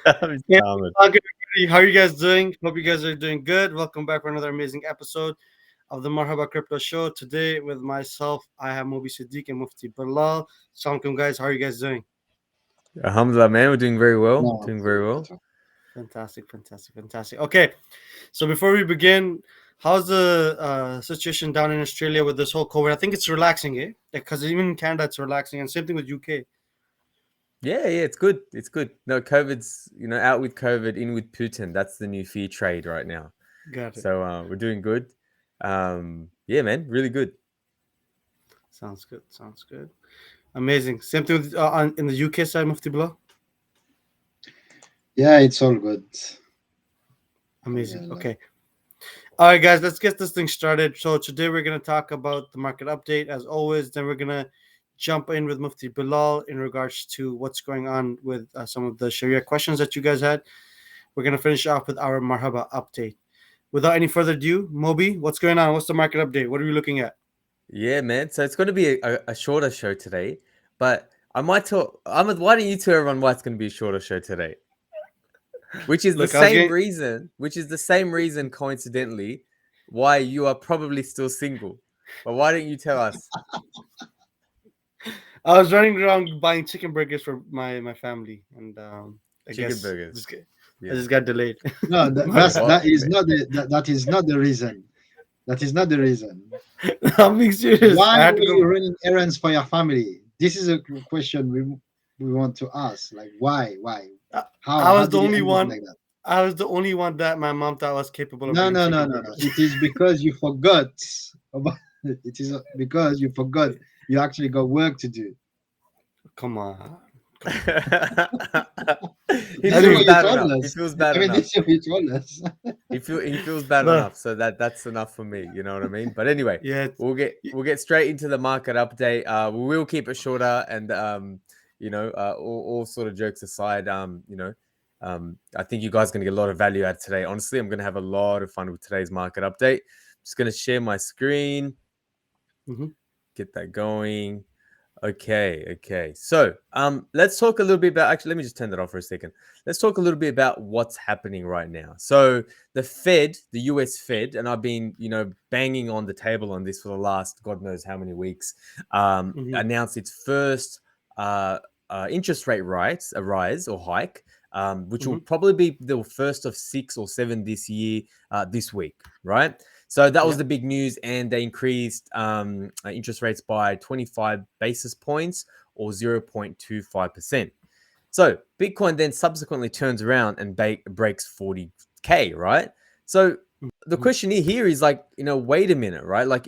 Yeah, Ahmed. good everybody. How are you guys doing? Hope you guys are doing good. Welcome back for another amazing episode of the Marhaba Crypto Show. Today, with myself, I have Moby Siddiq and Mufti Billal. Assalamualaikum, guys. How are you guys doing? Alhamdulillah, man. We're doing very well. No, Doing very well. better. Fantastic, fantastic, fantastic. Okay, so before we begin, how's the situation down in Australia with this whole COVID? I think it's relaxing, eh? Because even in Canada, it's relaxing, and same thing with UK. Yeah, it's good. It's good. No, COVID's, out with COVID, in with Putin. That's the new fear trade right now. Got it. So we're doing good. Yeah, man, really good. Sounds good. Sounds good. Amazing. Same thing with, in the UK side, Mufti Billal. Yeah, it's all good. Amazing. Alhamdulillah. Okay. All right, guys, let's get this thing started. So today we're going to talk about the market update as always. Then we're going to jump in with Mufti Bilal in regards to what's going on with some of the Sharia questions that you guys had. We're going to finish off with our Marhaba update. Without any further ado, Moby, what's going on? What's the market update? What are we looking at? Yeah, man. So it's going to be a shorter show today, but I might tell Ahmed, why don't you tell everyone why it's going to be a shorter show today? Which is the Look, I was same getting, reason, coincidentally, why you are probably still single. But why don't you tell us? I was running around buying chicken burgers for my family, and I Chicken guess burgers. I Yeah. just got delayed. No, My bad. that What? is not that is not the reason. That is not the reason. I'm being serious. Why I had were to you go. running errands for your family? This is a question we want to ask. Like why? Why? I, How? I How was the did it only end up one. like that? I was the only one that my mom thought was capable of No, eating no, no, chicken no, no. burgers. It is because you forgot about. It is because you forgot. You actually got work to do. Come on, come on. He This is feels what Anyway, you bad told enough. He us. feels bad I mean, enough. this is what you told us. He feels bad no, enough. So that's enough for me. You know what I mean? But anyway, yeah, we'll get straight into the market update. We will keep it shorter, and all sort of jokes aside, I think you guys are going to get a lot of value out of today. Honestly, I'm going to have a lot of fun with today's market update. Just going to share my screen, mhm. get that going. Okay. So, let's talk a little bit about. Actually, let me just turn that off for a second. Let's talk a little bit about what's happening right now. So, the Fed, the U.S. Fed, and I've been, banging on the table on this for the last God knows how many weeks. Mhm. Announced its first interest rate rise or hike, which will Mhm. probably be the first of 6 or 7 this year, this week, right? So that was Yeah. the big news, and they increased interest rates by 25 basis points or 0.25%. So Bitcoin then subsequently turns around and breaks 40K, right? So the Mhm. question here is like, wait a minute, right? Like,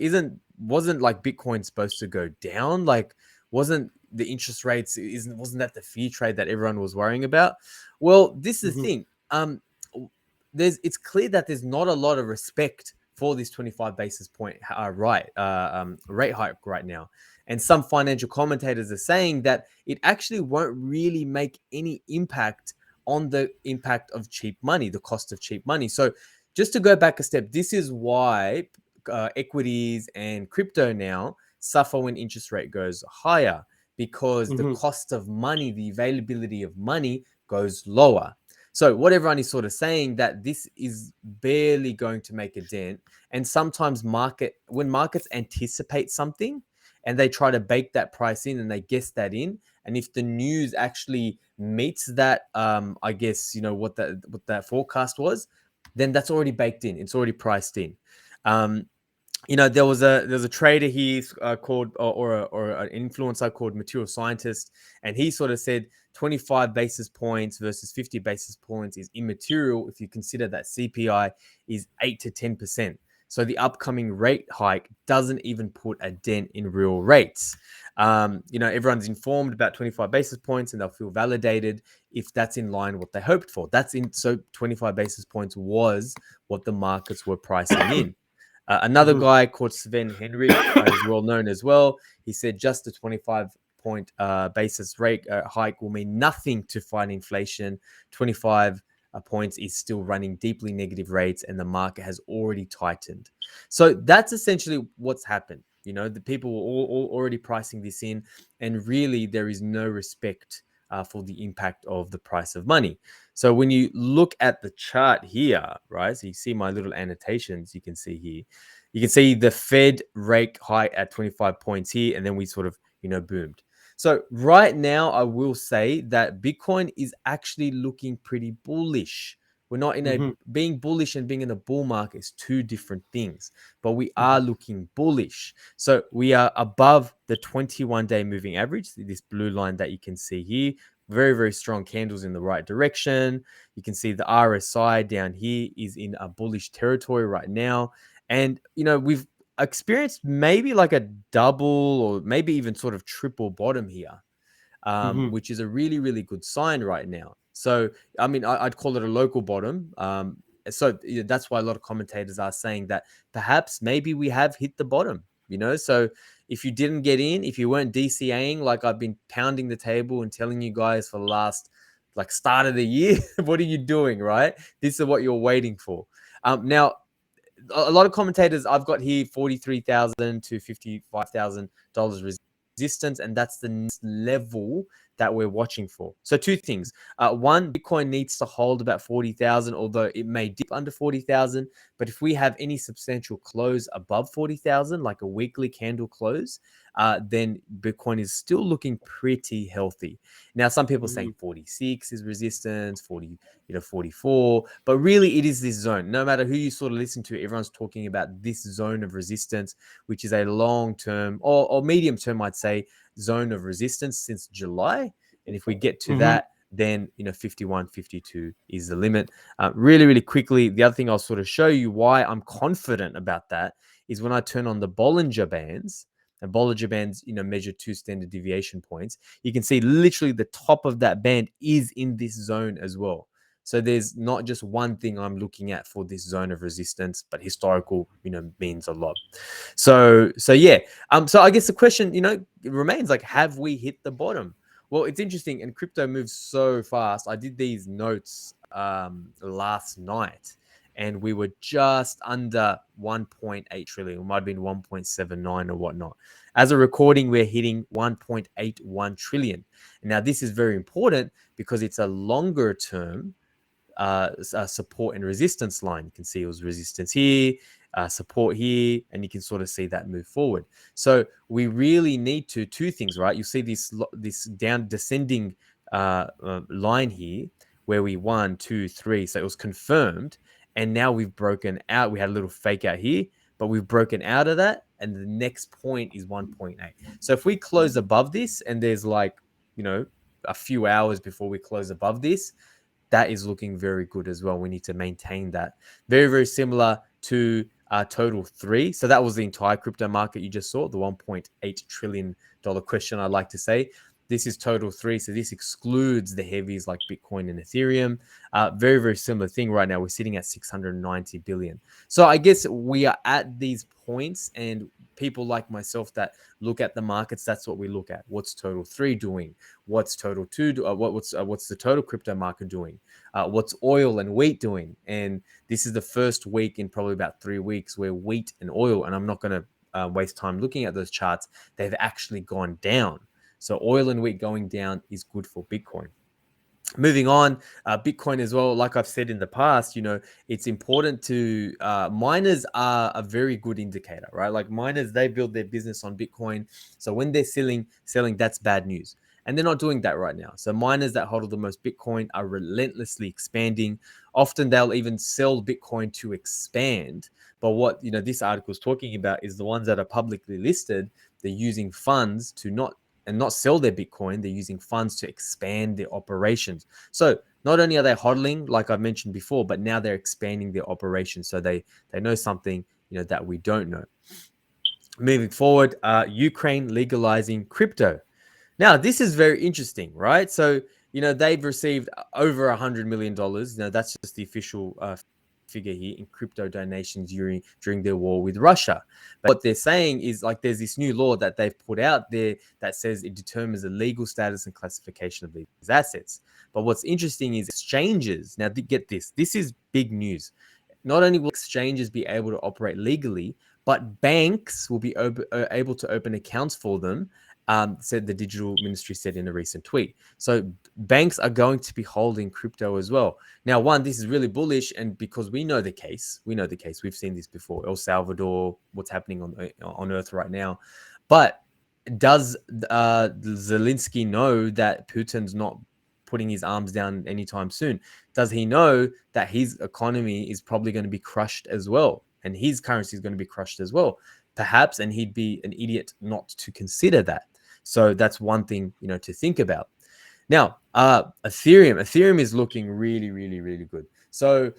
wasn't like Bitcoin supposed to go down? Like, wasn't the interest rates wasn't that the fear trade that everyone was worrying about? Well, this is the Mhm. thing. It's clear that there's not a lot of respect for this 25 basis point rate hike right now. And some financial commentators are saying that it actually won't really make any impact on the impact of cheap money, the cost of cheap money. So just to go back a step, this is why equities and crypto now suffer when interest rate goes higher, because the Mhm. cost of money, the availability of money goes lower. So what everyone is sort of saying that this is barely going to make a dent. And sometimes when markets anticipate something and they try to bake that price in and they guess that in, and if the news actually meets that, I guess what that forecast was, then that's already baked in. It's already priced in. Um, there's a trader here called or an influencer called Material Scientist, and he sort of said 25 basis points versus 50 basis points is immaterial if you consider that CPI is 8 to 10%. So the upcoming rate hike doesn't even put a dent in real rates. Everyone's informed about 25 basis points and they'll feel validated if that's in line what they hoped for. So 25 basis points was what the markets were pricing in. Another Mhm. guy called Sven Henrich is well known as well. He said just a 25-point basis rate hike will mean nothing to fight inflation. 25 points is still running deeply negative rates, and the market has already tightened. So that's essentially what's happened. The people were all already pricing this in, and really there is no respect for the impact of the price of money. So when you look at the chart here, right, so you see my little annotations, you can see here, you can see the Fed rate hike at 25 points here, and then we sort of, boomed. So right now, I will say that Bitcoin is actually looking pretty bullish. We're not in a being bullish and being in a bull market is two different things, but we are looking bullish. So we are above the 21-day moving average, this blue line that you can see here. Very, very strong candles in the right direction. You can see the RSI down here is in a bullish territory right now. And, we've experienced maybe like a double or maybe even sort of triple bottom here, which is a really, really good sign right now. So, I mean, I'd call it a local bottom. So that's why a lot of commentators are saying that perhaps maybe we have hit the bottom, So if you didn't get in, if you weren't DCAing, like I've been pounding the table and telling you guys for the last start of the year, what are you doing, right? This is what you're waiting for. Now, a lot of commentators I've got here, $43,000 to $55,000 resistance, and that's the next level that we're watching for. So two things. One, Bitcoin needs to hold about 40,000, although it may dip under 40,000. But if we have any substantial close above 40,000, like a weekly candle close, then Bitcoin is still looking pretty healthy. Now, some people saying 46 is resistance, 44, but really it is this zone. No matter who you sort of listen to, everyone's talking about this zone of resistance, which is a long-term or medium-term, I'd say, zone of resistance since July. And if we get to that, then 51, 52 is the limit. Really, really quickly, the other thing I'll sort of show you why I'm confident about that is when I turn on the Bollinger Bands. And Bollinger Bands, measure 2 standard deviation points. You can see literally the top of that band is in this zone as well. So there's not just one thing I'm looking at for this zone of resistance, but historical, means a lot. So yeah. So I guess the question, remains have we hit the bottom? Well, it's interesting, and crypto moves so fast. I did these notes last night, and we were just under 1.8 trillion. It might have been 1.79 or whatnot. As a recording, we're hitting 1.81 trillion. Now, this is very important because it's a longer term support and resistance line. You can see it was resistance here, support here, and you can sort of see that move forward. So we really need two things, right? You see this down descending line here where we 1, 2, 3. So it was confirmed, and now we've broken out. We had a little fake out here, but we've broken out of that, and the next point is 1.8. So if we close above this, and there's a few hours before we close above this, that is looking very good as well. We need to maintain that. Very, very similar to total 3. So that was the entire crypto market you just saw, the $1.8 trillion question, I like to say. This is total 3. So this excludes the heavies like Bitcoin and Ethereum. Very, very similar thing right now. We're sitting at 690 billion. So I guess we are at these points, and people like myself that look at the markets, that's what we look at. What's total 3 doing? What's total 2? What's the total crypto market doing? What's oil and wheat doing? And this is the first week in probably about 3 weeks where wheat and oil, and I'm not going to waste time looking at those charts, they've actually gone down. So oil and wheat going down is good for Bitcoin. Moving on, Bitcoin as well, like I've said in the past, it's important to, miners are a very good indicator, right? Like miners, they build their business on Bitcoin. So when they're selling, that's bad news. And they're not doing that right now. So miners that hodl the most Bitcoin are relentlessly expanding. Often they'll even sell Bitcoin to expand. But what, this article is talking about is the ones that are publicly listed, they're using funds to not sell their Bitcoin, they're using funds to expand their operations. So not only are they hodling, like I mentioned before, but now they're expanding their operations. So they know something, that we don't know. Moving forward, Ukraine legalizing crypto. Now, this is very interesting, right? So, they've received over $100 million. That's just the official figure here in crypto donations during their war with Russia. But what they're saying is there's this new law that they've put out there that says it determines the legal status and classification of these assets. But what's interesting is exchanges. Now, get this. This is big news. Not only will exchanges be able to operate legally, but banks will be able to open accounts for them, said the digital ministry said in a recent tweet. So banks are going to be holding crypto as well. Now, one, this is really bullish, and because we know the case, we've seen this before, El Salvador, what's happening on Earth right now. But does Zelensky know that Putin's not putting his arms down anytime soon? Does he know that his economy is probably going to be crushed as well, and his currency is going to be crushed as well? Perhaps, and he'd be an idiot not to consider that. So that's one thing, to think about. Now, Ethereum is looking really, really, really good. So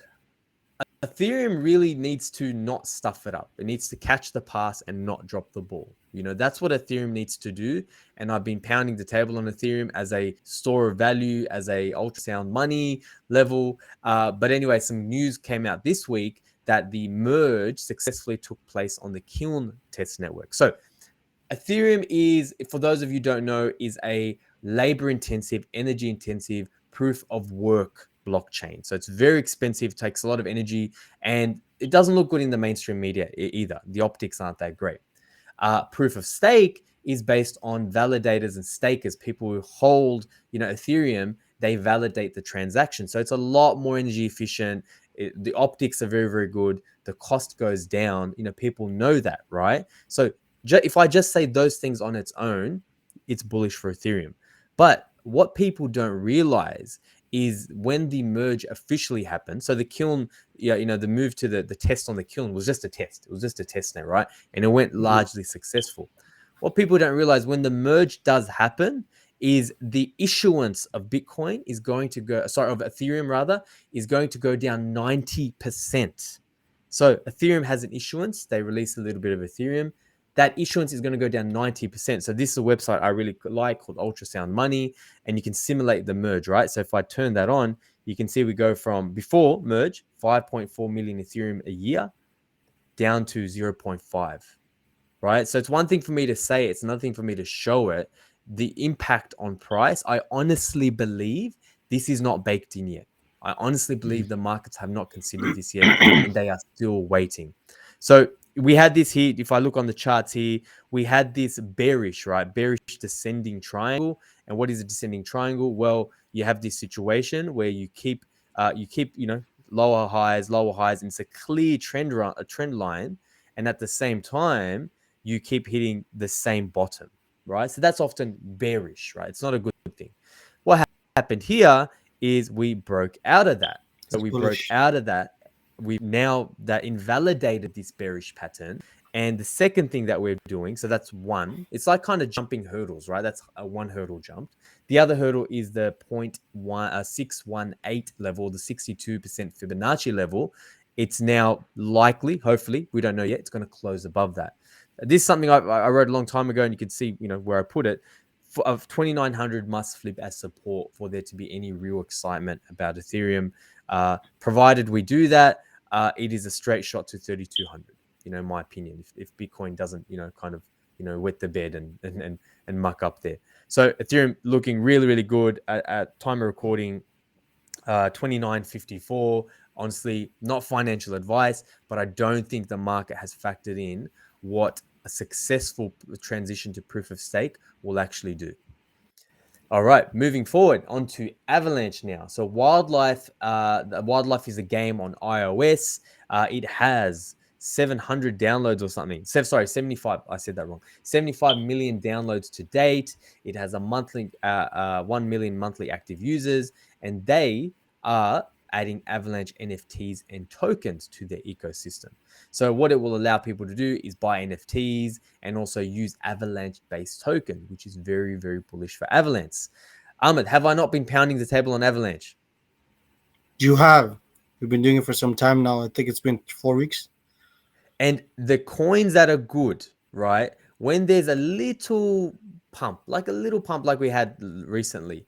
Ethereum really needs to not stuff it up. It needs to catch the pass and not drop the ball. That's what Ethereum needs to do. And I've been pounding the table on Ethereum as a store of value, as a ultrasound money level. But anyway, some news came out this week that the merge successfully took place on the Kiln test network. So Ethereum is, for those of you who don't know, is a labor-intensive, energy-intensive proof of work blockchain. So it's very expensive, takes a lot of energy, and it doesn't look good in the mainstream media either. The optics aren't that great. Proof of stake is based on validators and stakers, people who hold, Ethereum. They validate the transaction. So it's a lot more energy efficient. The optics are very, very good. The cost goes down. People know that, right? So if I just say those things on its own, it's bullish for Ethereum. But what people don't realize is when the merge officially happened. So the Kiln, the move to the test on the Kiln was just a test. It was just a test net, right? And it went largely successful. What people don't realize when the merge does happen is the issuance of Bitcoin is going to go, of Ethereum rather, is going to go down 90%. So Ethereum has an issuance. They release a little bit of Ethereum. That issuance is going to go down 90%. So this is a website I really like called Ultrasound Money, and you can simulate the merge, right? So if I turn that on, you can see we go from before merge, 5.4 million Ethereum a year, down to 0.5, right? So it's one thing for me to say, it's another thing for me to show it. The impact on price, I honestly believe this is not baked in yet. I honestly believe the markets have not considered this yet, and they are still waiting. So we had this here. If I look on the charts here, we had this bearish, right? Bearish descending triangle. And what is a descending triangle? Well, you have this situation where you keep, lower highs, and it's a clear trend line. And at the same time, you keep hitting the same bottom, right? So that's often bearish, right? It's not a good thing. What happened here is we broke out of that. So we broke out of that. We've now that invalidated this bearish pattern. And the second thing that we're doing, so that's one, it's like kind of jumping hurdles, right? That's a one hurdle jumped. The other hurdle is the 0.618 level, the 62% Fibonacci level. It's now likely, hopefully, we don't know yet, it's going to close above that. This is something I wrote a long time ago, and you can see, where I put it. Of 2,900 must flip as support for there to be any real excitement about Ethereum. Provided we do that, it is a straight shot to 3,200. In my opinion, if Bitcoin doesn't, wet the bed and muck up there. So Ethereum looking really, really good at time of recording, 29.54. Honestly, not financial advice, but I don't think the market has factored in what a successful transition to proof of stake will actually do. All right, moving forward onto Avalanche now. So Wildlife is a game on iOS. It has 700 downloads or something. 75. I said that wrong. 75 million downloads to date. It has a monthly 1 million monthly active users, and they are adding Avalanche NFTs and tokens to their ecosystem. So what it will allow people to do is buy NFTs and also use Avalanche-based token, which is very, very bullish for Avalanche. Ahmed, have I not been pounding the table on Avalanche? You have. We've been doing it for some time now. I think it's been 4 weeks. And the coins that are good, right? When there's a little pump like we had recently,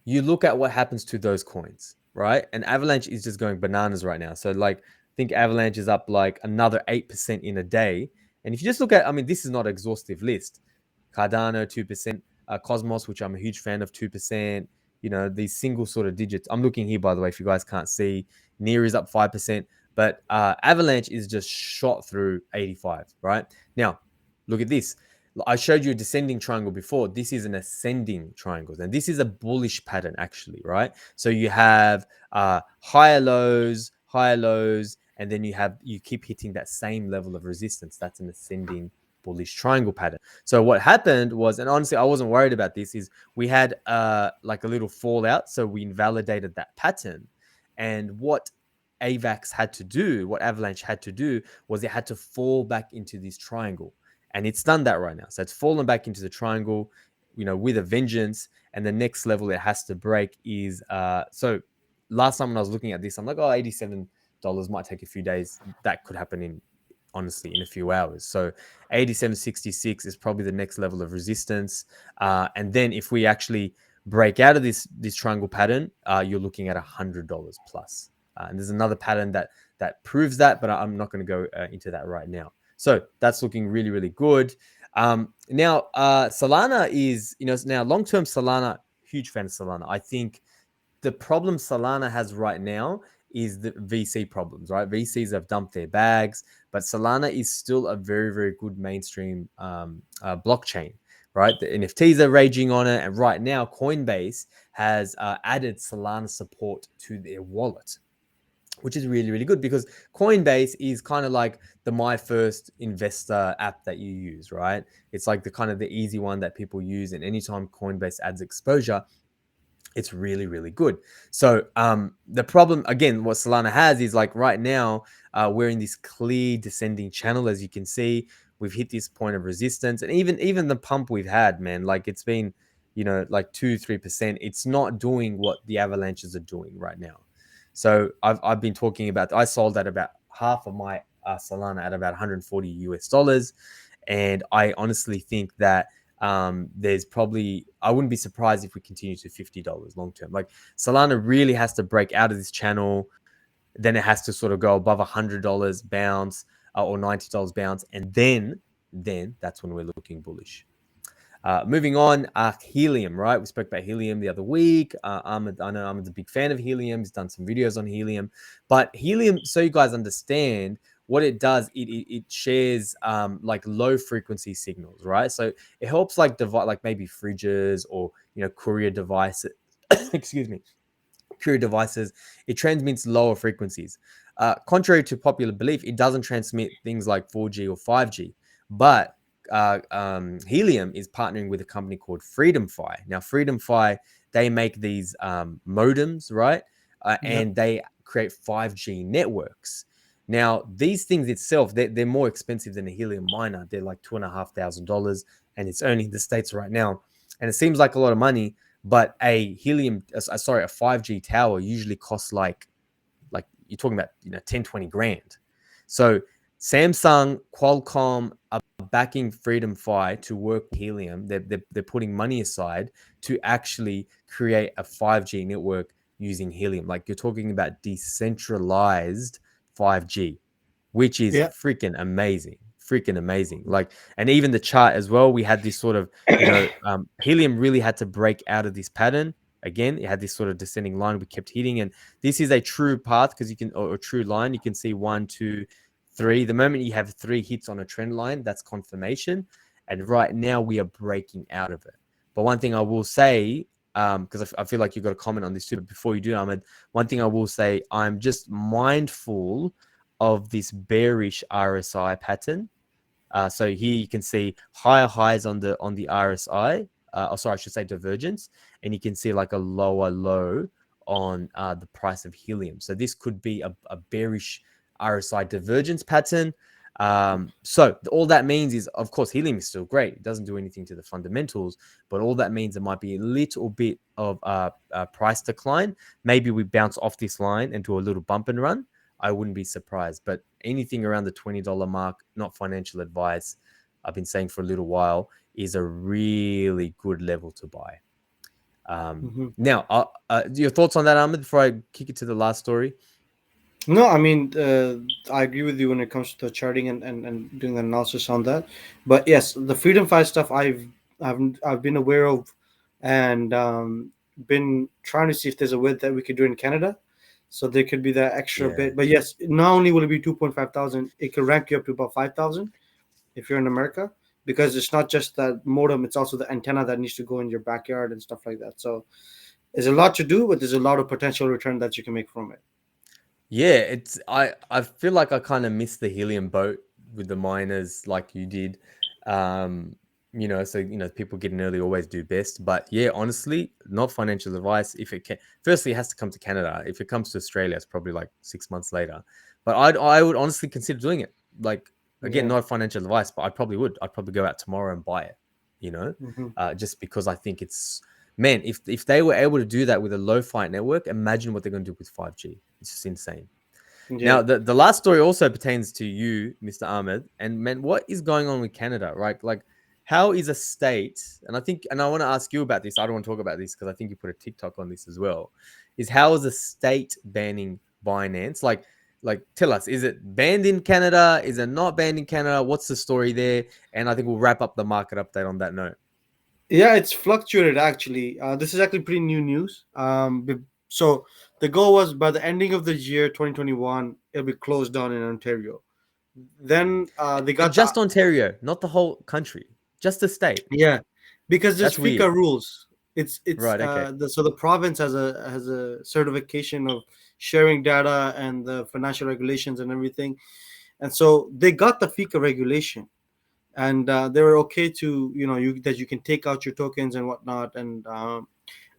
you look at what happens to those coins, right? And Avalanche is just going bananas right now. So I think Avalanche is up like another 8% in a day. And if you just look at, this is not an exhaustive list. Cardano, 2%, Cosmos, which I'm a huge fan of, 2%, these single sort of digits. I'm looking here, by the way, if you guys can't see. Near is up 5%. But Avalanche is just shot through 85, right? Now, look at this. I showed you a descending triangle before. This is an ascending triangle. And this is a bullish pattern, actually, right? So you have higher lows, and then you keep hitting that same level of resistance. That's an ascending bullish triangle pattern. So what happened was, and honestly, I wasn't worried about this, is we had like a little fallout. So we invalidated that pattern. And what AVAX had to do, what Avalanche had to do, was it had to fall back into this triangle. And it's done that right now. So it's fallen back into the triangle, with a vengeance. And the next level it has to break is so last time when I was looking at this, I'm like, oh, $87 might take a few days. That could happen honestly in a few hours. So 87.66 is probably the next level of resistance. And then if we actually break out of this triangle pattern, you're looking at $100 plus. And there's another pattern that proves that, but I'm not going to go into that right now. So that's looking really, really good. Now, Solana is, now long-term Solana, huge fan of Solana. I think the problem Solana has right now is the VC problems, right? VCs have dumped their bags, but Solana is still a very, very good mainstream blockchain, right? The NFTs are raging on it. And right now, Coinbase has added Solana support to their wallet, which is really, really good because Coinbase is kind of like the My First Investor app that you use, right? It's like the easy one that people use. And anytime Coinbase adds exposure, it's really, really good. So the problem, again, what Solana has is like right now, we're in this clear descending channel. As you can see, we've hit this point of resistance. And even the pump we've had, man, like it's been, like 2-3%. It's not doing what the avalanches are doing right now. So I've been talking about, I sold at about half of my Solana at about $140. And I honestly think that there's probably, I wouldn't be surprised if we continue to $50 long term. Like Solana really has to break out of this channel, then it has to sort of go above $100 bounce or $90 bounce, and then that's when we're looking bullish. Moving on, Helium, right? We spoke about Helium the other week. Ahmed, I know Ahmed's a big fan of Helium. He's done some videos on Helium. But Helium, so you guys understand, what it does, it shares like low frequency signals, right? So it helps like maybe fridges or courier devices. Excuse me, courier devices. It transmits lower frequencies. Contrary to popular belief, it doesn't transmit things like 4G or 5G. But Helium is partnering with a company called FreedomFi. Now, FreedomFi, they make these modems, right? And they create 5G networks. Now, these things itself, they're more expensive than a Helium miner. They're like $2,500, and it's only in the States right now. And it seems like a lot of money, but a 5G tower usually costs like you're talking about 10-20 grand. So Samsung, Qualcomm are backing FreedomFi to work with Helium. They're putting money aside to actually create a 5G network using Helium. Like you're talking about decentralized 5G, which is freaking amazing. Like, and even the chart as well, we had this sort of, Helium really had to break out of this pattern. Again, it had this sort of descending line we kept hitting. And this is a true path because or a true line. You can see 1, 2, 3. The moment you have 3 hits on a trend line, that's confirmation. And right now we are breaking out of it. But one thing I will say, because I feel like you've got a comment on this too, but before you do, Ahmed, one thing I will say, I'm just mindful of this bearish RSI pattern. So here you can see higher highs on the RSI. I should say divergence, and you can see like a lower low on the price of Helium. So this could be a bearish RSI divergence pattern. So all that means is, of course, Helium is still great. It doesn't do anything to the fundamentals, but all that means it might be a little bit of a price decline. Maybe we bounce off this line and do a little bump and run. I wouldn't be surprised. But anything around the $20 mark, not financial advice, I've been saying for a little while, is a really good level to buy. Now, your thoughts on that, Ahmed, before I kick it to the last story? No, I mean, I agree with you when it comes to charting and doing the analysis on that. But yes, the Freedom Fight stuff I've been aware of, and been trying to see if there's a way that we could do in Canada. So there could be that extra Yeah. bit. But yes, not only will it be 2.5 thousand, it could rank you up to about 5,000 if you're in America, because it's not just that modem, it's also the antenna that needs to go in your backyard and stuff like that. So there's a lot to do, but there's a lot of potential return that you can make from it. Yeah, it's I feel like I kind of missed the helium boat with the miners like you did. Um, so people getting early always do best. But yeah, honestly, not financial advice. If it can, firstly, it has to come to Canada. If it comes to Australia, it's probably like 6 months later. But I would honestly consider doing it. Like again, Yeah. not financial advice, but I probably would. I'd probably go out tomorrow and buy it. Hmm. Just because I think it's man, if they were able to do that with a lo-fi network, imagine what they're going to do with 5G. It's just insane. Yeah. Now, the last story also pertains to you, Mr. Ahmed. And man, what is going on with Canada, right? Like, how is a state, and I want to ask you about this. I don't want to talk about this because I think you put a TikTok on this as well. Is how is a state banning Binance? Like, tell us, is it banned in Canada? Is it not banned in Canada? What's the story there? And I think we'll wrap up the market update on that note. Yeah, it's fluctuated actually. This is actually pretty new news. So the goal was by the ending of the year 2021, it'll be closed down in Ontario. Then they got Just the Ontario, not the whole country, just the state. yeah, because there's That's FICA weird. rules. It's Right. Okay. so the province has a certification of sharing data and the financial regulations and everything, and so they got the FICA regulation, and they were okay to that you can take out your tokens and whatnot, and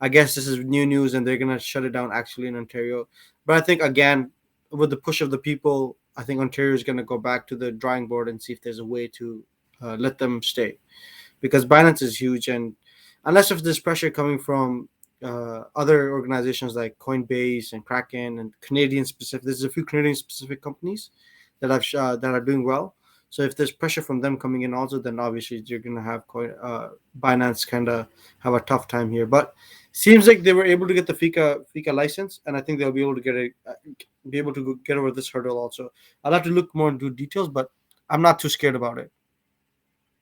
I guess this is new news, and they're gonna shut it down actually in Ontario. But I think again, with the push of the people, I think Ontario is gonna go back to the drawing board and see if there's a way to let them stay, because Binance is huge, and unless if there's pressure coming from other organizations like Coinbase and Kraken and Canadian specific, there's a few Canadian specific companies that are doing well. So if there's pressure from them coming in also, then obviously you're gonna have Binance kind of have a tough time here. But seems like they were able to get the FICA license, and I think they'll be able to be able to get over this hurdle also. I'll have to look more into details, but I'm not too scared about it.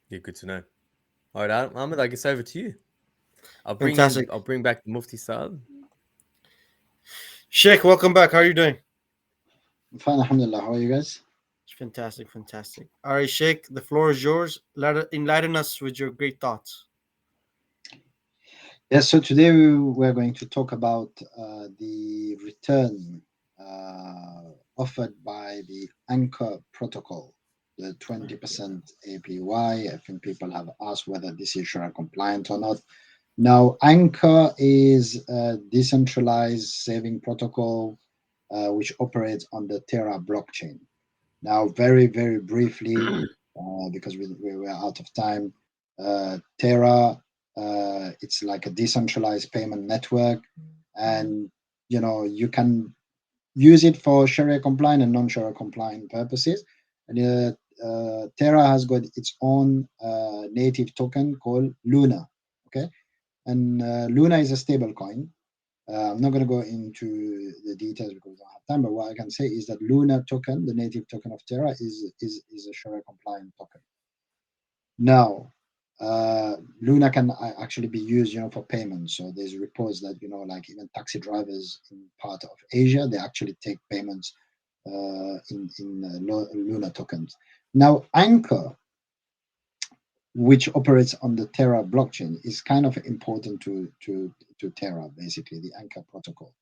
Yeah, good to know. All right, Ahmed, I guess over to you. Fantastic. I'll bring back the Mufti Saab. Sheikh, welcome back. How are you doing? Fine, alhamdulillah. How are you guys? Fantastic, fantastic. All right, Sheikh, the floor is yours. Enlighten us with your great thoughts. Yes, so today we're going to talk about the return offered by the Anchor protocol, the 20% APY. I think people have asked whether this is Sharia compliant or not. Now, Anchor is a decentralized saving protocol which operates on the Terra blockchain. Now, very, very briefly, because we were out of time, Terra, it's like a decentralized payment network, and you can use it for Sharia compliant and non-Sharia compliant purposes. And Terra has got its own native token called Luna. Okay, and Luna is a stable coin. I'm not going to go into the details because we don't have time, but what I can say is that Luna token, the native token of Terra, is a Sharia compliant token. Now, Luna can actually be used, for payments. So there's reports that like even taxi drivers in part of Asia, they actually take payments in Luna tokens. Now, Anchor, which operates on the Terra blockchain, is kind of important to Terra, basically the Anchor protocol.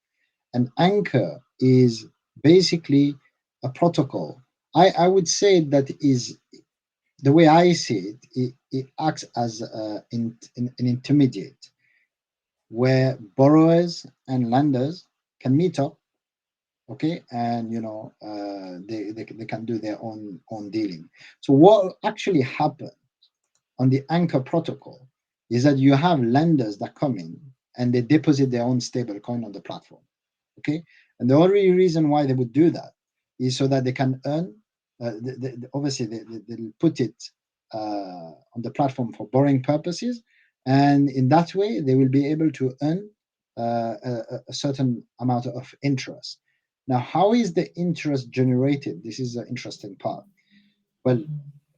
And Anchor is basically a protocol. I would say that is the way I see it acts as an intermediate where borrowers and lenders can meet up, okay, and they can do their own dealing. So what actually happened on the Anchor protocol is that you have lenders that come in and they deposit their own stable coin on the platform. Okay, and the only reason why they would do that is so that they can earn. Obviously, they'll put it on the platform for borrowing purposes, and in that way, they will be able to earn a certain amount of interest. Now, how is the interest generated? This is the interesting part. Well,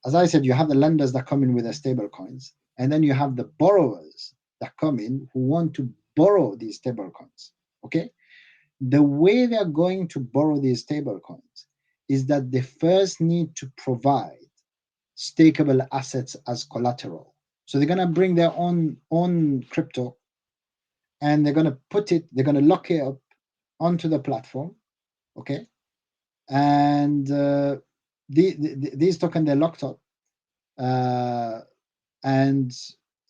as I said, you have the lenders that come in with their stable coins, and then you have the borrowers that come in who want to borrow these stable coins. Okay. the way they are going to borrow these stable coins is that they first need to provide stakeable assets as collateral. So they're going to bring their own crypto, and they're going to put it, they're going to lock it up onto the platform, okay? And these tokens, they're locked up, and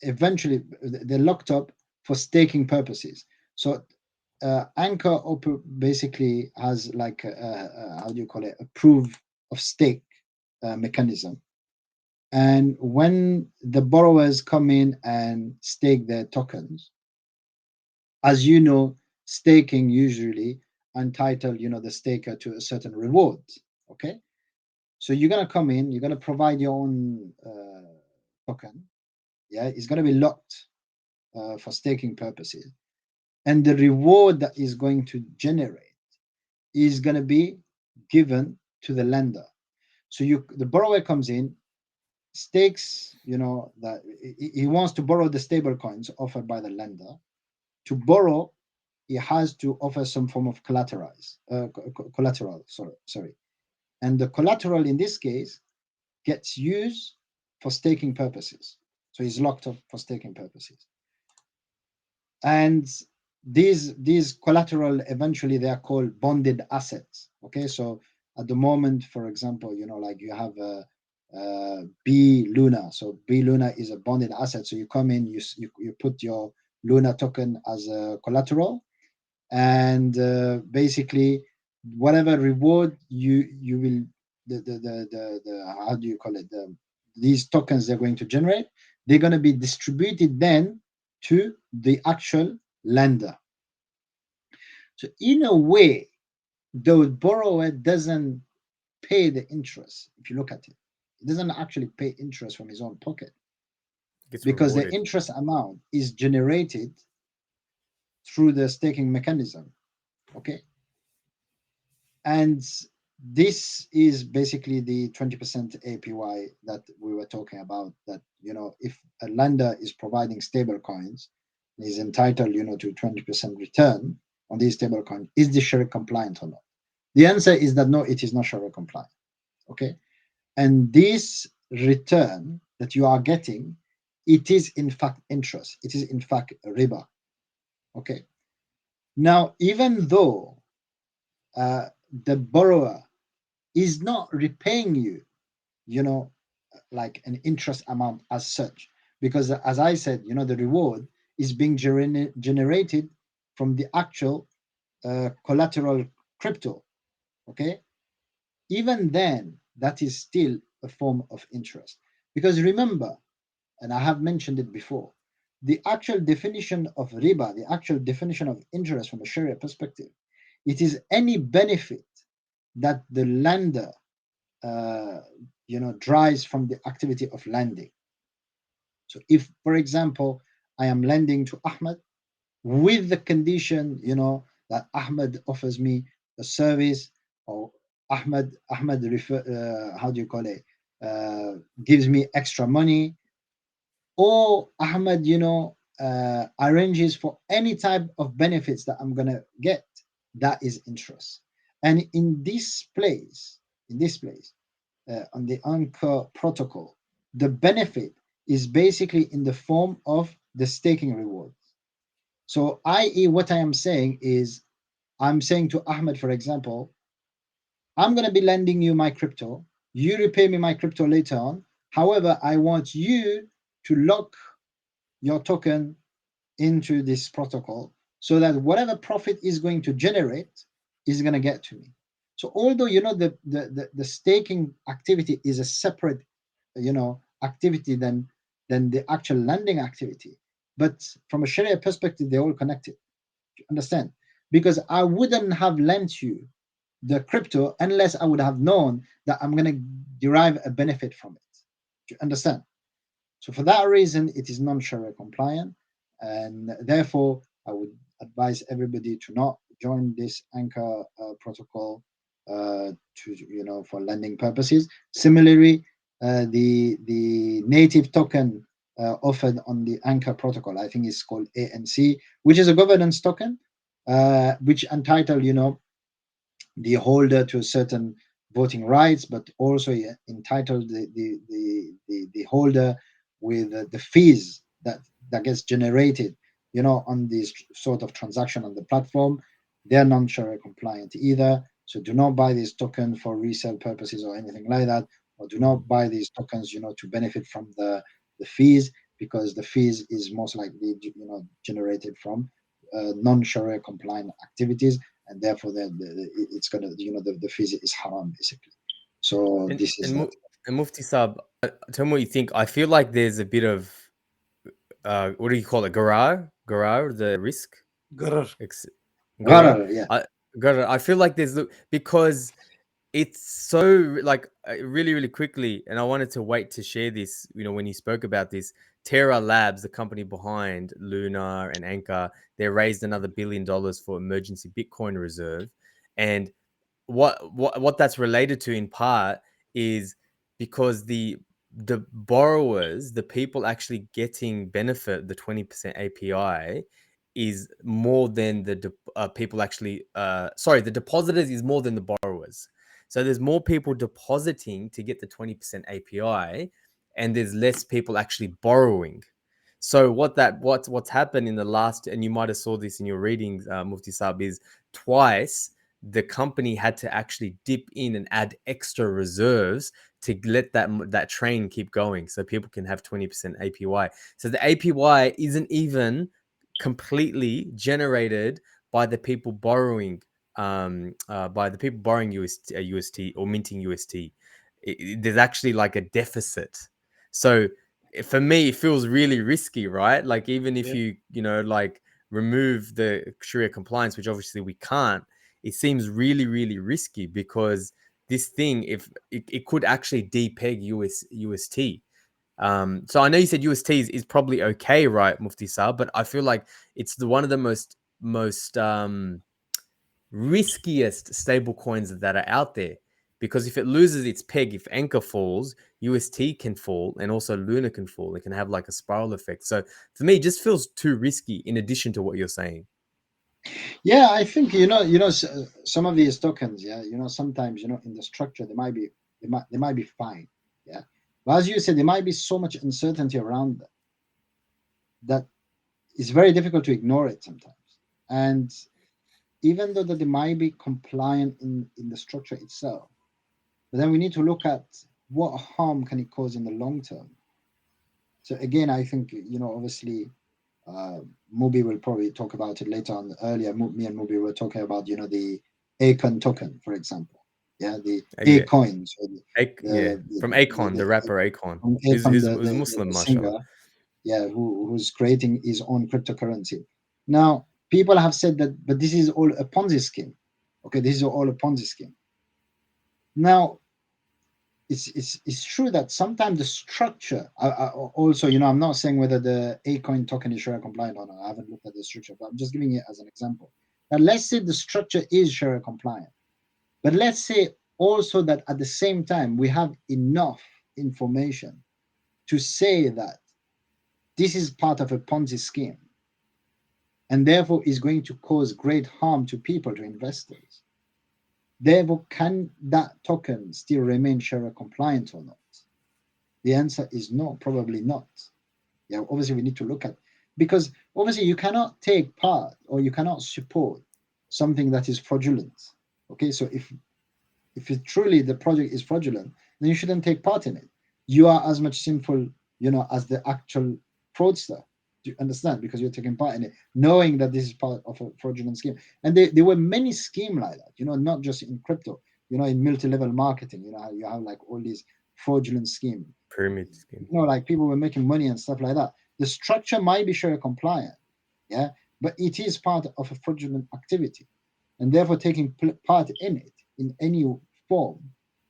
eventually they're locked up for staking purposes. So Anchor basically has like how do you call it, a proof of stake mechanism. And when the borrowers come in and stake their tokens, as you know, staking usually entitle, you know, the staker to a certain reward. Okay, so you're gonna come in, you're gonna provide your own token. Yeah, it's gonna be locked for staking purposes, and the reward that is going to generate is going to be given to the lender. So the borrower comes in, stakes, you know, that he wants to borrow the stable coins offered by the lender. To borrow, he has to offer some form of collateral. Sorry, and the collateral in this case gets used for staking purposes. So he's locked up for staking purposes. And these collateral, eventually they are called bonded assets. Okay, so at the moment, for example, you know, like you have a B Luna. So B Luna is a bonded asset. So you come in, you put your Luna token as a collateral, and basically whatever reward you will, the how do you call it, these tokens they're going to generate, they're going to be distributed then to the actual lender. So in a way, the borrower doesn't pay the interest. If you look at it, he doesn't actually pay interest from his own pocket, because the interest amount is generated through the staking mechanism. Okay, and this is basically the 20% APY that we were talking about, that, you know, if a lender is providing stable coins, is entitled, you know, to 20% return on these stable coins. Is this Sharia compliant or not? The answer is that no, it is not Sharia compliant. Okay, and this return that you are getting, it is in fact interest. It is in fact riba. Okay, now even though the borrower is not repaying you, you know, like an interest amount as such, because as I said, you know, the reward is being generated from the actual collateral crypto. Okay, even then that is still a form of interest, because remember, and I have mentioned it before, the actual definition of riba, the actual definition of interest from a Sharia perspective, it is any benefit that the lender you know, derives from the activity of lending. So if, for example, I am lending to Ahmed with the condition, you know, that Ahmed offers me a service, or Ahmed how do you call it, gives me extra money, or Ahmed, you know, arranges for any type of benefits that I'm gonna get, that is interest. And in this place, on the Anchor protocol, the benefit is basically in the form of the staking reward. So, i.e., what I am saying is, I'm saying to Ahmed, for example, I'm going to be lending you my crypto. You repay me my crypto later on. However, I want you to lock your token into this protocol so that whatever profit is going to generate is going to get to me. So although, you know, the staking activity is a separate, you know, activity than the actual lending activity, but from a Sharia perspective, they're all connected. You understand? Because I wouldn't have lent you the crypto unless I would have known that I'm going to derive a benefit from it. Do you understand? So for that reason, it is non-Sharia compliant, and therefore I would advise everybody to not join this Anchor protocol to, you know, for lending purposes. Similarly, the native token offered on the Anchor protocol, I think is called ANC, which is a governance token. which entitle, the holder to certain voting rights, but also entitle the holder with the fees that gets generated, on this sort of transaction on the platform. They're non-Sharia compliant either. So do not buy these tokens for resale purposes or anything like that, or do not buy these tokens, to benefit from the fees, because the fees is most likely, generated from non-Sharia compliant activities, and therefore it's gonna, the fees is haram basically. So And this is and, that. and Mufti Sab, tell me what you think. I feel like there's a bit of what do you call it? Garar, the risk. Gurr. Ex- Garar. Gharar, yeah. Garar. I feel like there's because it's so like really, really quickly, and I wanted to wait to share this. When you spoke about this, Terra Labs, the company behind Luna and Anchor, they raised another $1 billion for emergency Bitcoin reserve, and what that's related to in part is because the borrowers, the people actually getting benefit, the 20% API is more than the people actually sorry, the depositors is more than the borrowers. So there's more people depositing to get the 20% API, and there's less people actually borrowing. So what's happened in the last, and you might have saw this in your readings, Mufti Saab, is twice the company had to actually dip in and add extra reserves to let that train keep going, so people can have 20% APY. So the APY isn't even completely generated by the people borrowing, UST or minting UST. There's actually like a deficit. So for me, it feels really risky, right? Like even if Yeah. like remove the Sharia compliance, which obviously we can't, it seems really, really risky because this thing, if it could actually depeg UST. So I know you said UST is probably okay, right, Mufti Saab? But I feel like it's one of the most riskiest stable coins that are out there, because if it loses its peg, if Anchor falls, UST can fall, and also Luna can fall. It can have like a spiral effect. So for me, it just feels too risky. In addition to what you're saying. Yeah, I think, some of these tokens, yeah, sometimes, in the structure they might be fine, yeah, but as you said, there might be so much uncertainty around them that it's very difficult to ignore it sometimes. And even though that they might be compliant in the structure itself, but then we need to look at what harm can it cause in the long term. So again, I think, obviously, uh, Moby will probably talk about it later on. Earlier, me and Moby were talking about, the Acon token, for example. Yeah, the Yeah, Acoin. So yeah, the, from the, Akon, the the rapper Akon, from who's, Acon, who's, the, who's the, Muslim, the mashallah. singer, yeah, who's creating his own cryptocurrency. Now, people have said that, but this is all a Ponzi scheme. Okay, this is all a Ponzi scheme. Now, it's true that sometimes the structure, also, I'm not saying whether the Acoin token is Sharia compliant or not. I haven't looked at the structure, but I'm just giving it as an example. That let's say the structure is Sharia compliant, but let's say also that at the same time we have enough information to say that this is part of a Ponzi scheme, and therefore is going to cause great harm to people, to investors. Therefore, can that token still remain Sharia compliant or not? The answer is no, probably not. Yeah, obviously we need to look at, because obviously you cannot take part or you cannot support something that is fraudulent. Okay, so if it truly the project is fraudulent, then you shouldn't take part in it. You are as much sinful, as the actual fraudster. Do you understand? Because you're taking part in it, knowing that this is part of a fraudulent scheme. And there were many schemes like that, not just in crypto, in multi-level marketing, you have like all these fraudulent schemes. Pyramid scheme. Like people were making money and stuff like that. The structure might be Sharia compliant, yeah, but it is part of a fraudulent activity, and therefore taking part in it in any form,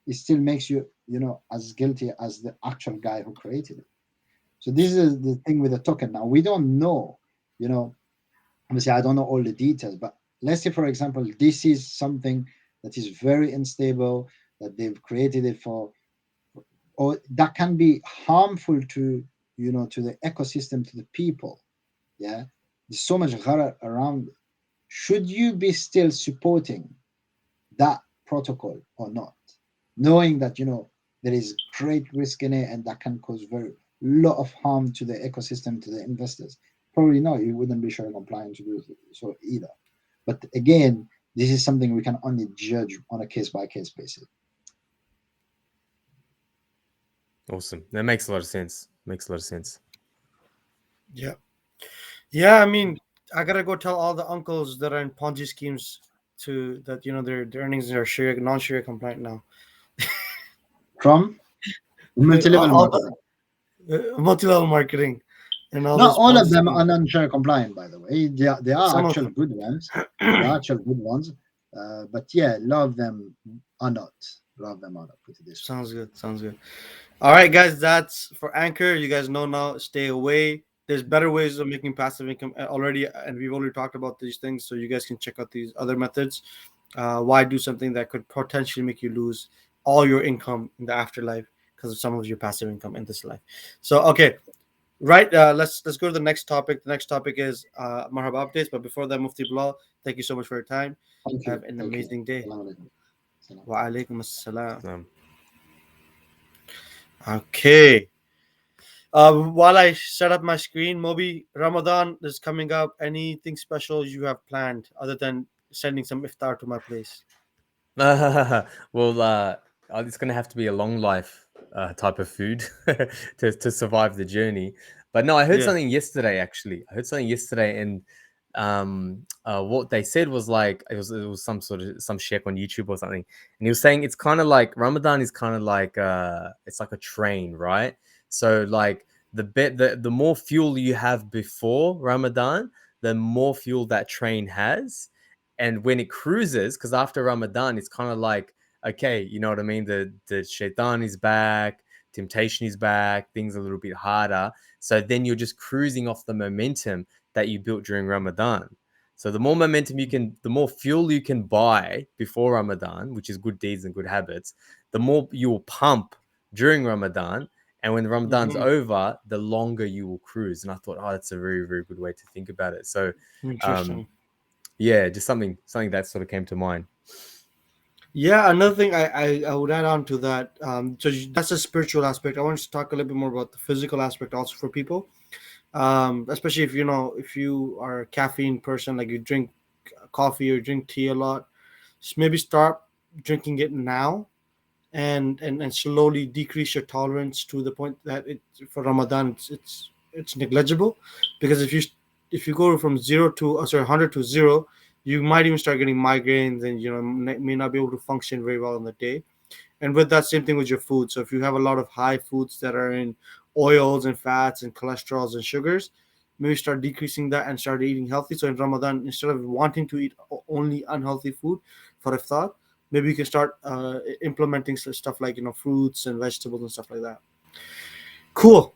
it still makes you, as guilty as the actual guy who created it. So this is the thing with the token. Now we don't know, you know, obviously I don't know all the details, but let's say, for example, this is something that is very unstable, that they've created it for, or that can be harmful to, to the ecosystem, to the people. Yeah, there's so much gharar around it. should you be still supporting that protocol or not, knowing that there is great risk in it and that can cause very lot of harm to the ecosystem, to the investors? Probably not. You wouldn't be Sharia compliant to do so either. But again, this is something we can only judge on a case by case basis. Awesome. That makes a lot of sense. Yeah. Yeah, I mean, I gotta go tell all the uncles that are in Ponzi schemes that their earnings are Sharia non-Sharia compliant now. From multi-level all marketing. multi-level marketing and all Not those all Ponzi of them schemes. are non-share compliant, by the way. They are Some of actual them. good ones. They are actual good ones. But yeah, a lot of them are not. A lot of them are not. Put it this way. Sounds good. Sounds good. All right, guys, that's for Anchor. You guys know now. Stay away. There's better ways of making passive income already, and we've already talked about these things, so you guys can check out these other methods. Why do something that could potentially make you lose all your income in the afterlife because of some of your passive income in this life? So, okay, right. Let's go to the next topic. The next topic is Marhaba updates. But before that, Mufti Billal, thank you so much for your time. Thank you. Have an Thank you. amazing day. Assalamu alaikum. Salam. Wa alaikum assalam. Um, Okay. While I set up my screen, Moby, Ramadan is coming up. Anything special you have planned other than sending some iftar to my place? well, it's going to have to be a long life type of food to survive the journey. But no, I heard Yeah. something yesterday. Actually, I heard something yesterday, and what they said was like it was some sheikh on YouTube or something, and he was saying it's kind of like Ramadan is kind of like it's like a train, right? So like the more fuel you have before Ramadan, the more fuel that train has. And when it cruises, because after Ramadan, it's kind of like, okay, you know what I mean? The shaitan is back, temptation is back, things are a little bit harder. So then you're just cruising off the momentum that you built during Ramadan. So the more momentum the more fuel you can buy before Ramadan, which is good deeds and good habits, the more you will pump during Ramadan. And when Ramadan's Mm-hmm. over, the longer you will cruise. And I thought, oh, that's a very, very good way to think about it. So, Interesting. yeah, just something that sort of came to mind. Yeah, another thing I would add on to that. That's a spiritual aspect. I want to talk a little bit more about the physical aspect also for people. Especially if you are a caffeine person, like you drink coffee or drink tea a lot, just maybe start drinking it now and slowly decrease your tolerance to the point that for Ramadan it's negligible, because if you go from 100 to 0, you might even start getting migraines and may not be able to function very well in the day. And with that, same thing with your food. So if you have a lot of high foods that are in oils and fats and cholesterols and sugars, maybe start decreasing that and start eating healthy. So in Ramadan, instead of wanting to eat only unhealthy food for iftar, maybe you can start implementing stuff like fruits and vegetables and stuff like that. Cool.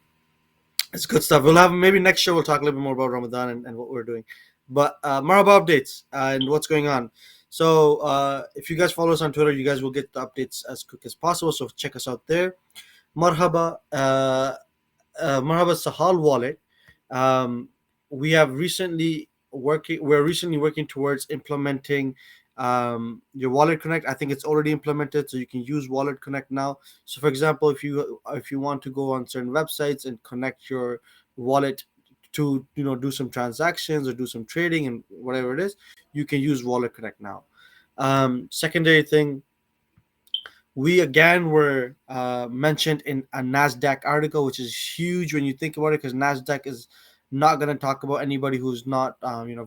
It's good stuff. We'll have maybe next show we'll talk a little bit more about Ramadan and what we're doing. But Marhaba updates and what's going on. So if you guys follow us on Twitter, you guys will get the updates as quick as possible. So check us out there. Marhaba, Marhaba Sahal wallet. Um, we have recently We're recently working towards implementing your Wallet Connect. I think it's already implemented, so you can use Wallet Connect now. So, for example, if you want to go on certain websites and connect your wallet to do some transactions or do some trading and whatever it is, you can use Wallet Connect now. Secondary thing, we again were mentioned in a Nasdaq article, which is huge when you think about it, because Nasdaq is not going to talk about anybody who's not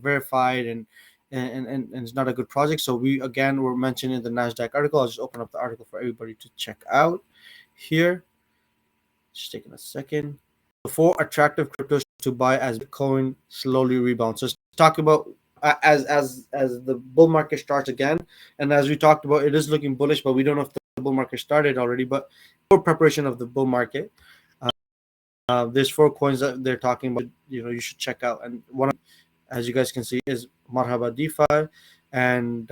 verified and it's not a good project. So we again were mentioned in the Nasdaq article. I'll just open up the article for everybody to check out here. Just taking a second. 4 attractive cryptos to buy as Bitcoin slowly rebounds. So it's talking about as the bull market starts again, and as we talked about, it is looking bullish, but we don't know if the bull market started already. But for preparation of the bull market, there's 4 coins that they're talking about. You should check out, and one, as you guys can see, is Marhaba DeFi, and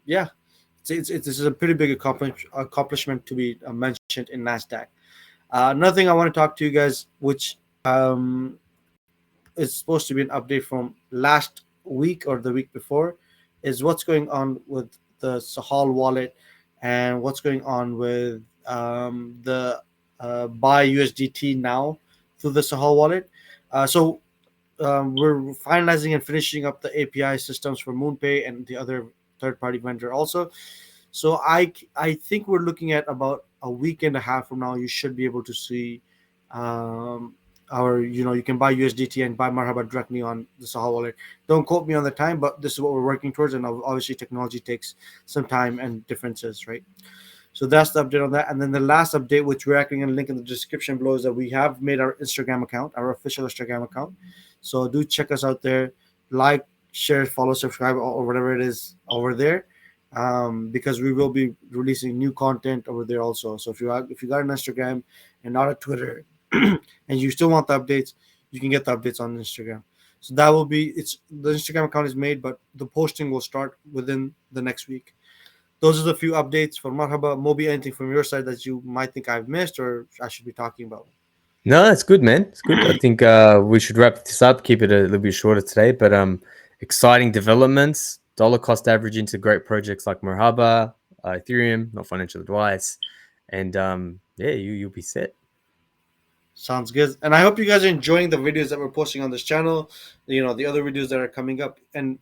yeah, this is a pretty big accomplishment to be mentioned in Nasdaq. Another thing I want to talk to you guys, which is supposed to be an update from last week or the week before is what's going on with the Sahal wallet and what's going on with the buy USDT now through the Sahal wallet. So we're finalizing and finishing up the API systems for MoonPay and the other third-party vendor also. So I think we're looking at about a week and a half from now. You should be able to see um, our you can buy USDT and buy Marhaba directly on the Sahal wallet. Don't quote me on the time, but this is what we're working towards. And obviously, technology takes some time and differences, right? So that's the update on that. And then the last update, which we're actually going to link in the description below, is that we have made our Instagram account, our official Instagram account. So do check us out there. Like, share, follow, subscribe, or whatever it is over there. Because we will be releasing new content over there also. So if you got an Instagram and not a Twitter, and you still want the updates, you can get the updates on Instagram. So that will be it's the Instagram account is made, but the posting will start within the next week. Those are the few updates for Marhaba. Moby, anything from your side that you might think I've missed or I should be talking about? No, it's good, man. It's good. I think we should wrap this up, keep it a little bit shorter today, but exciting developments, dollar cost average into great projects like Marhaba, Ethereum, not financial advice, and yeah, you'll be set. Sounds good. And I hope you guys are enjoying the videos that we're posting on this channel, the other videos that are coming up. And,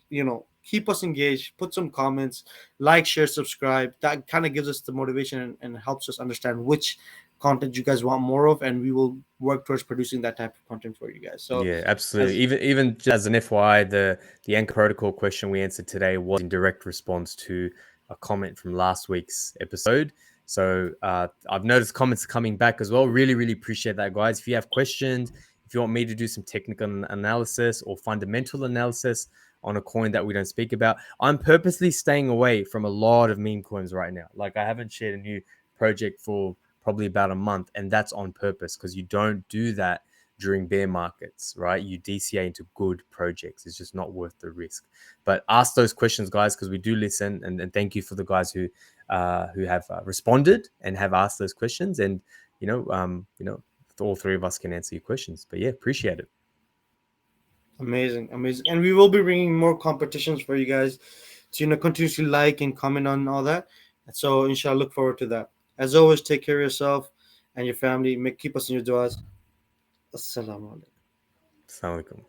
keep us engaged, put some comments, like, share, subscribe. That kind of gives us the motivation and helps us understand which content you guys want more of. And we will work towards producing that type of content for you guys. So, Yeah, absolutely. as Even just as an FYI, the Anchor Protocol question we answered today was in direct response to a comment from last week's episode. So I've noticed comments coming back as well. Really, really appreciate that, guys. If you have questions, if you want me to do some technical analysis or fundamental analysis on a coin that we don't speak about, I'm purposely staying away from a lot of meme coins right now. Like I haven't shared a new project for probably about a month, and that's on purpose because you don't do that during bear markets, right? You DCA into good projects. It's just not worth the risk. But ask those questions, guys, because we do listen. And thank you for the guys who have responded and have asked those questions. And all three of us can answer your questions. But yeah, appreciate it. amazing, amazing. And we will be bringing more competitions for you guys to, continuously like and comment on all that. So, inshallah, look forward to that. As always, take care of yourself and your family. Keep us in your du'as. Assalamu alaikum. Assalamu alaikum.